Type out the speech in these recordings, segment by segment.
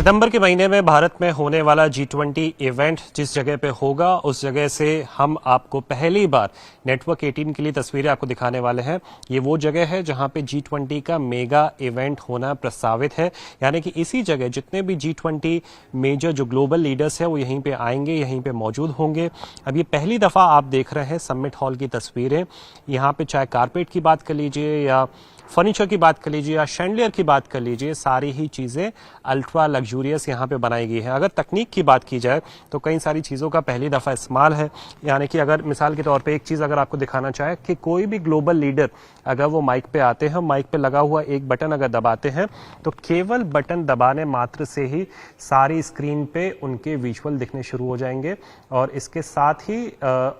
सितंबर के महीने में भारत में होने वाला G20 इवेंट जिस जगह पे होगा उस जगह से हम आपको पहली बार नेटवर्क 18 के लिए तस्वीरें आपको दिखाने वाले हैं। ये वो जगह है जहां पे G20 का मेगा इवेंट होना प्रस्तावित है, यानी कि इसी जगह जितने भी G20 मेजर जो ग्लोबल लीडर्स हैं वो यहीं पे आएंगे, यहीं पे मौजूद होंगे। अब ये पहली दफा आप देख रहे हैं समिट हॉल की तस्वीरें। यहाँ पे चाहे कारपेट की बात कर लीजिए या फर्नीचर की बात कर लीजिए या शैंडलियर की बात कर लीजिए, सारी ही चीज़ें अल्ट्रा लग्जूरियस यहाँ पे बनाई गई है। अगर तकनीक की बात की जाए तो कई सारी चीज़ों का पहली दफ़ा इस्तेमाल है, यानी कि अगर मिसाल के तौर पे एक चीज़ अगर आपको दिखाना चाहे कि कोई भी ग्लोबल लीडर अगर वो माइक पे आते हैं, माइक पे लगा हुआ एक बटन अगर दबाते हैं तो केवल बटन दबाने मात्र से ही सारी स्क्रीन पे उनके विजुअल दिखने शुरू हो जाएंगे और इसके साथ ही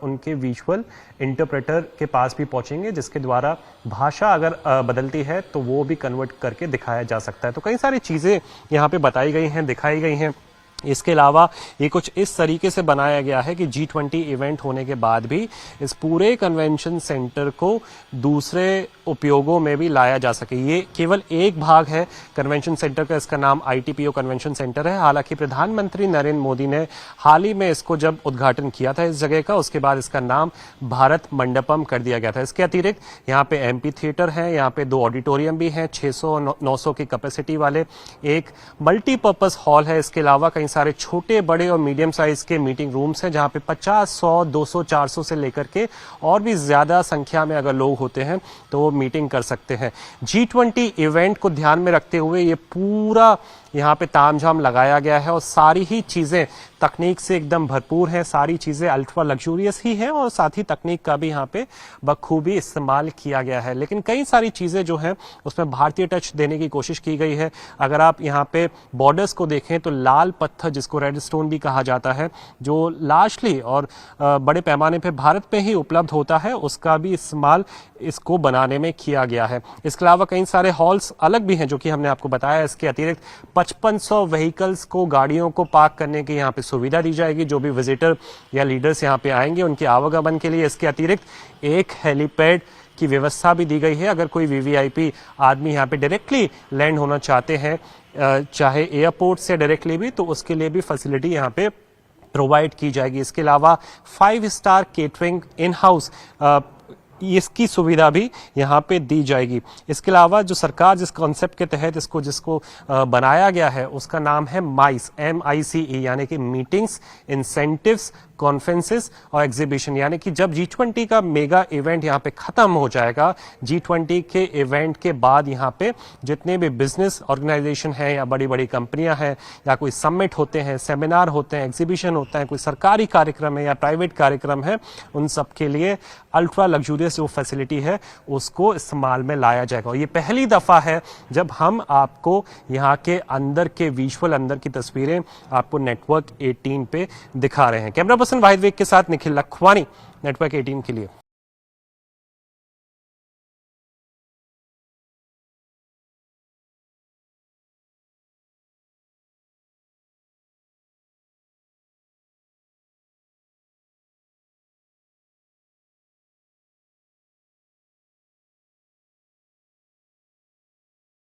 उनके विजुअल इंटरप्रेटर के पास भी पहुंचेंगे, जिसके द्वारा भाषा अगर बदलती है तो वो भी कन्वर्ट करके दिखाया जा सकता है। तो कई सारी चीज़ें यहाँ पे बताई गई हैं, दिखाई गई हैं। इसके अलावा ये कुछ इस तरीके से बनाया गया है कि G20 इवेंट होने के बाद भी इस पूरे कन्वेंशन सेंटर को दूसरे उपयोगों में भी लाया जा सके। ये केवल एक भाग है कन्वेंशन सेंटर का, इसका नाम ITPO कन्वेंशन सेंटर है। हालांकि प्रधानमंत्री नरेंद्र मोदी ने हाल ही में इसको जब उद्घाटन किया था इस जगह का, उसके बाद इसका नाम भारत मंडपम कर दिया गया था। इसके अतिरिक्त यहाँ पे MP थिएटर है, यहाँ पे 2 ऑडिटोरियम भी हैं, 600-900 की कैपेसिटी वाले, एक मल्टीपर्पज हॉल है। इसके अलावा कई सारे छोटे बड़े और मीडियम साइज के मीटिंग रूम्स हैं जहां पे 50, 100, 200, 400 से लेकर के और भी ज्यादा संख्या में अगर लोग होते हैं तो वो मीटिंग कर सकते हैं। G20 इवेंट को ध्यान में रखते हुए ये पूरा यहाँ पे तामझाम लगाया गया है और सारी ही चीजें तकनीक से एकदम भरपूर हैं, सारी चीजें अल्ट्रा लग्जूरियस ही हैं और साथ ही तकनीक का भी यहाँ पे बखूबी इस्तेमाल किया गया है। लेकिन कई सारी चीजें जो हैं उसमें भारतीय टच देने की कोशिश की गई है। अगर आप यहाँ पे बॉर्डर्स को देखें तो लाल पत्थर, जिसको रेड स्टोन भी कहा जाता है, जो लार्जली और बड़े पैमाने पे भारत में ही उपलब्ध होता है, उसका भी इस्तेमाल इसको बनाने में किया गया है। इसके अलावा कई सारे हॉल्स अलग भी हैं जो कि हमने आपको बताया। इसके अतिरिक्त 5500 व्हीकल्स को, गाड़ियों को पार्क करने की यहाँ पे सुविधा दी जाएगी। जो भी विजिटर या लीडर्स यहाँ पे आएंगे उनके आवागमन के लिए इसके अतिरिक्त एक हेलीपैड की व्यवस्था भी दी गई है। अगर कोई VVIP आदमी यहाँ पे डायरेक्टली लैंड होना चाहते हैं, चाहे एयरपोर्ट से डायरेक्टली भी, तो उसके लिए भी फैसिलिटी यहाँ पे प्रोवाइड की जाएगी। इसके अलावा 5 स्टार केटरिंग इन हाउस, इसकी सुविधा भी यहाँ पे दी जाएगी। इसके अलावा जो सरकार जिस कॉन्सेप्ट के तहत जिसको बनाया गया है उसका नाम है MICE, MICE, यानी कि मीटिंग्स, इंसेंटिव्स, कॉन्फ्रेंसेस और एग्जीबिशन। यानी कि जब G20 का मेगा इवेंट यहाँ पे खत्म हो जाएगा, G20 के इवेंट के बाद यहाँ पे जितने भी बिजनेस ऑर्गेनाइजेशन हैं या बड़ी बड़ी कंपनियां हैं या कोई समिट होते हैं, सेमिनार होते हैं, एग्जीबिशन होता है, कोई सरकारी कार्यक्रम है या प्राइवेट कार्यक्रम है, उन सब के लिए अल्ट्रा लग्जूरियस जो फैसिलिटी है उसको इस्तेमाल में लाया जाएगा। और ये पहली दफा है जब हम आपको यहाँ के अंदर के विजुअल, अंदर की तस्वीरें आपको नेटवर्क 18 पे दिखा रहे हैं। कैमरा पर्सन वाहिद वेग के साथ निखिल लखवानी, नेटवर्क 18 के लिए।